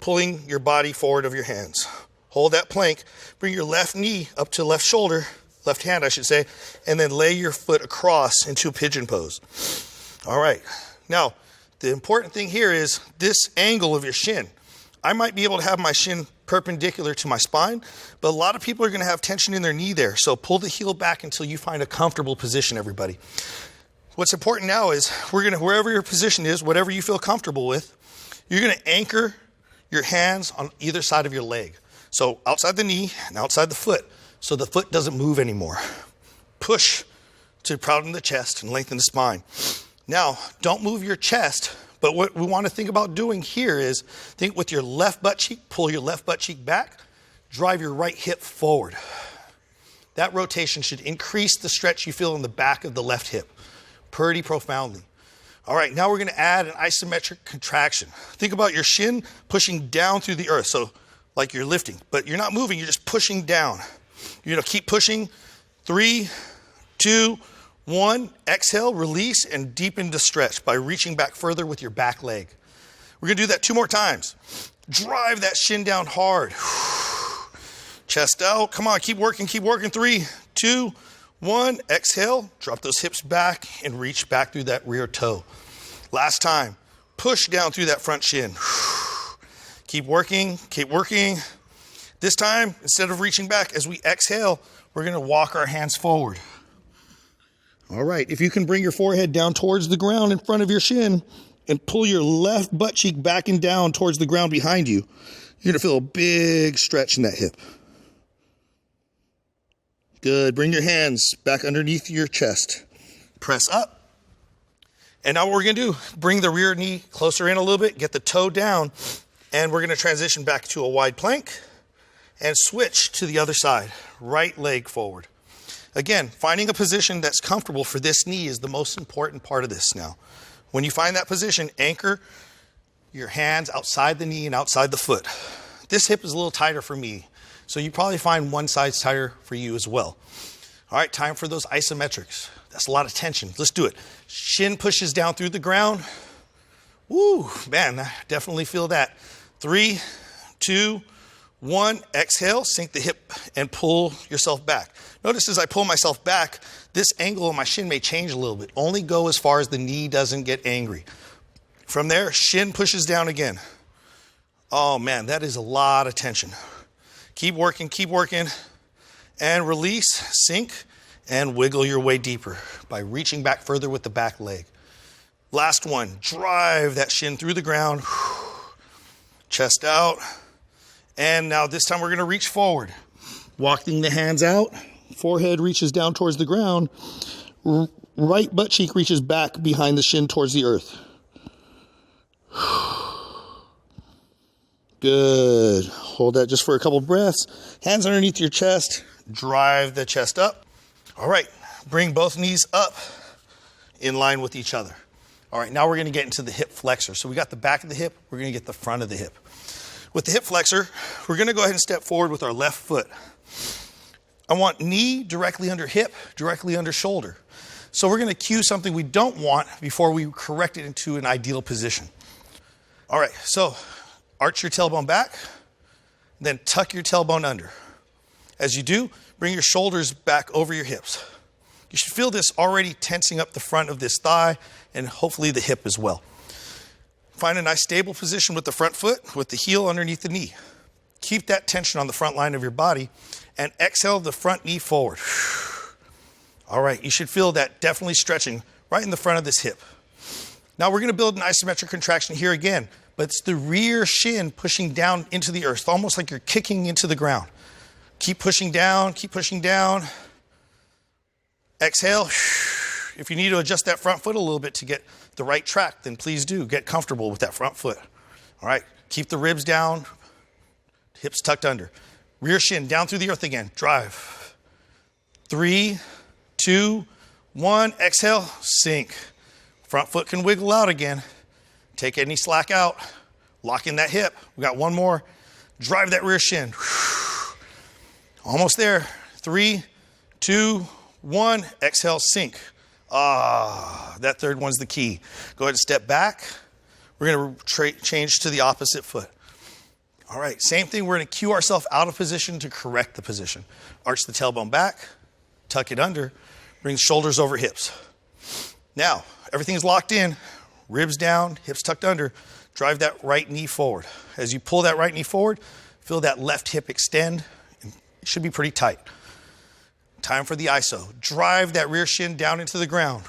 pulling your body forward of your hands. Hold that plank. Bring your left knee up to left shoulder, left hand I should say, and then lay your foot across into a pigeon pose. All right. Now, the important thing here is this angle of your shin. I might be able to have my shin perpendicular to my spine, but a lot of people are going to have tension in their knee there. So pull the heel back until you find a comfortable position, everybody. What's important now is wherever your position is, whatever you feel comfortable with, you're going to anchor your hands on either side of your leg. So outside the knee and outside the foot, so the foot doesn't move anymore. Push to proudden the chest and lengthen the spine. Now, don't move your chest, but what we want to think about doing here is think with your left butt cheek, pull your left butt cheek back, drive your right hip forward. That rotation should increase the stretch you feel in the back of the left hip pretty profoundly. All right, now we're going to add an isometric contraction. Think about your shin pushing down through the earth, so like you're lifting, but you're not moving, you're just pushing down. You're going to keep pushing. 3, 2, 1. Exhale, release, and deepen the stretch by reaching back further with your back leg. We're going to do that 2 more times. Drive that shin down hard. Chest out. Come on, keep working, keep working. 3, 2, 1. Exhale, drop those hips back and reach back through that rear toe. Last time. Push down through that front shin. Keep working, keep working. This time, instead of reaching back, as we exhale, we're going to walk our hands forward. All right, if you can bring your forehead down towards the ground in front of your shin and pull your left butt cheek back and down towards the ground behind you, you're going to feel a big stretch in that hip. Good. Bring your hands back underneath your chest. Press up. And now what we're going to do, bring the rear knee closer in a little bit, get the toe down, and we're going to transition back to a wide plank and switch to the other side. Right leg forward. Again, finding a position that's comfortable for this knee is the most important part of this now. When you find that position, anchor your hands outside the knee and outside the foot. This hip is a little tighter for me, so you probably find one side's tighter for you as well. All right, time for those isometrics. That's a lot of tension. Let's do it. Shin pushes down through the ground. Woo, man, I definitely feel that. 3, 2, 1. Exhale, sink the hip and pull yourself back. Notice as I pull myself back, this angle of my shin may change a little bit. Only go as far as the knee doesn't get angry. From there, shin pushes down again. Oh man, that is a lot of tension. Keep working, and release, sink, and wiggle your way deeper by reaching back further with the back leg. Last one, drive that shin through the ground, chest out, and now this time we're going to reach forward. Walking the hands out, forehead reaches down towards the ground, right butt cheek reaches back behind the shin towards the earth. Good. Hold that just for a couple breaths. Hands underneath your chest. Drive the chest up. All right. Bring both knees up in line with each other. All right. Now we're going to get into the hip flexor. So we got the back of the hip. We're going to get the front of the hip. With the hip flexor, we're going to go ahead and step forward with our left foot. I want knee directly under hip, directly under shoulder. So we're going to cue something we don't want before we correct it into an ideal position. All right. So arch your tailbone back, then tuck your tailbone under. As you do, bring your shoulders back over your hips. You should feel this already tensing up the front of this thigh and hopefully the hip as well. Find a nice stable position with the front foot, with the heel underneath the knee. Keep that tension on the front line of your body and exhale the front knee forward. All right, you should feel that definitely stretching right in the front of this hip. Now we're going to build an isometric contraction here again, but it's the rear shin pushing down into the earth, almost like you're kicking into the ground. Keep pushing down, keep pushing down. Exhale. If you need to adjust that front foot a little bit to get the right track, then please do. Get comfortable with that front foot. All right, keep the ribs down, hips tucked under. Rear shin down through the earth again. Drive. 3, 2, 1. Exhale, sink. Front foot can wiggle out again. Take any slack out. Lock in that hip. We got one more. Drive that rear shin. Almost there. 3, 2, 1. Exhale, sink. That third one's the key. Go ahead and step back. We're going to change to the opposite foot. All right, same thing. We're going to cue ourselves out of position to correct the position. Arch the tailbone back, tuck it under, bring the shoulders over hips. Now, everything's locked in, ribs down, hips tucked under. Drive that right knee forward. As you pull that right knee forward, feel that left hip extend. It should be pretty tight. Time for the iso. Drive that rear shin down into the ground.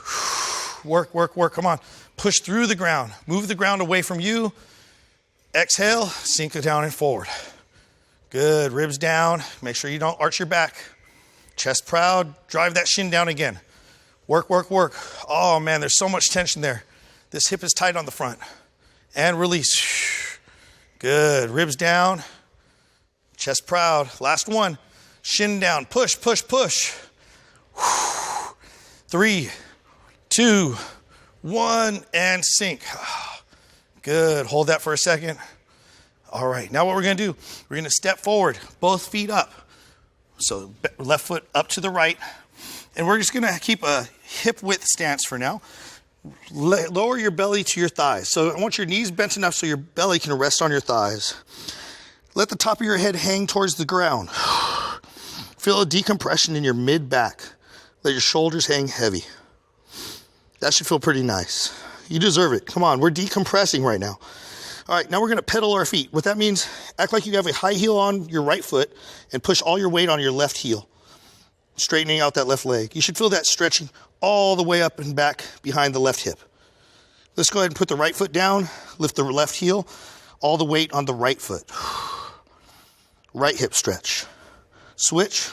Work, work, work. Come on. Push through the ground. Move the ground away from you. Exhale, sink it down and forward. Good, ribs down. Make sure you don't arch your back. Chest proud, drive that shin down again. Work, work, work. Oh man, there's so much tension there. This hip is tight on the front. And release. Good, ribs down. Chest proud. Last one, shin down. Push, push, push. 3, 2, 1, and sink. Good, hold that for a second. All right, now what we're gonna do, we're gonna step forward, both feet up. So left foot up to the right. And we're just gonna keep a hip width stance for now. Lower your belly to your thighs. So I want your knees bent enough so your belly can rest on your thighs. Let the top of your head hang towards the ground. Feel a decompression in your mid-back. Let your shoulders hang heavy. That should feel pretty nice. You deserve it. Come on, we're decompressing right now. All right, now we're gonna pedal our feet. What that means, act like you have a high heel on your right foot and push all your weight on your left heel, straightening out that left leg. You should feel that stretching all the way up and back behind the left hip. Let's go ahead and put the right foot down, lift the left heel, all the weight on the right foot. Right hip stretch. Switch.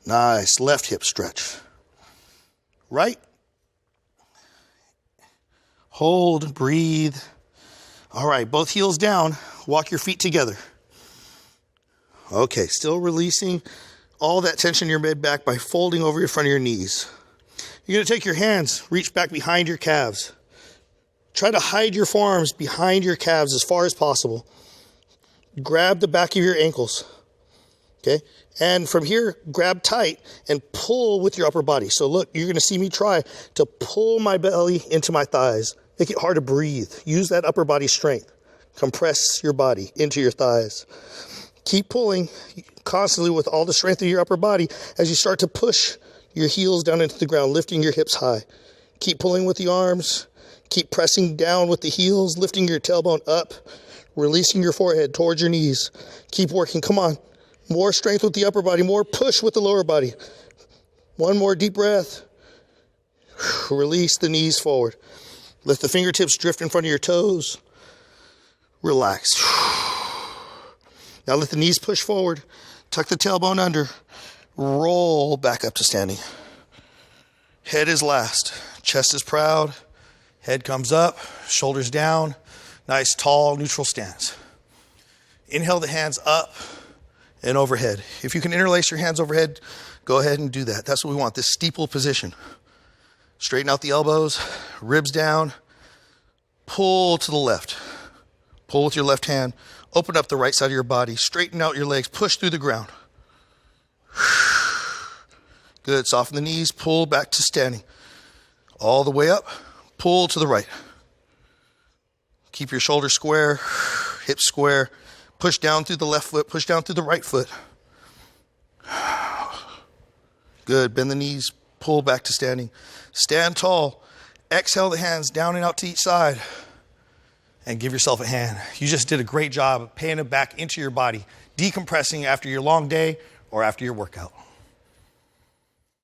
Nice, left hip stretch. Right. Hold, breathe. All right, both heels down. Walk your feet together. Okay, still releasing all that tension in your mid-back by folding over your front of your knees. You're gonna take your hands, reach back behind your calves. Try to hide your forearms behind your calves as far as possible. Grab the back of your ankles, okay? And from here, grab tight and pull with your upper body. So look, you're gonna see me try to pull my belly into my thighs. Make it hard to breathe. Use that upper body strength. Compress your body into your thighs. Keep pulling constantly with all the strength of your upper body as you start to push your heels down into the ground, lifting your hips high. Keep pulling with the arms. Keep pressing down with the heels, lifting your tailbone up, releasing your forehead towards your knees. Keep working. Come on. More strength with the upper body, more push with the lower body. One more deep breath. Release the knees forward. Let the fingertips drift in front of your toes. Relax. Now let the knees push forward. Tuck the tailbone under. Roll back up to standing. Head is last. Chest is proud. Head comes up. Shoulders down. Nice, tall, neutral stance. Inhale the hands up and overhead. If you can interlace your hands overhead, go ahead and do that. That's what we want, this steeple position. Straighten out the elbows, ribs down, pull to the left. Pull with your left hand, open up the right side of your body, straighten out your legs, push through the ground. Good, soften the knees, pull back to standing. All the way up, pull to the right. Keep your shoulders square, hips square, push down through the left foot, push down through the right foot. Good, bend the knees, pull back to standing. Stand tall. Exhale the hands down and out to each side. And give yourself a hand. You just did a great job of paying it back into your body, decompressing after your long day or after your workout.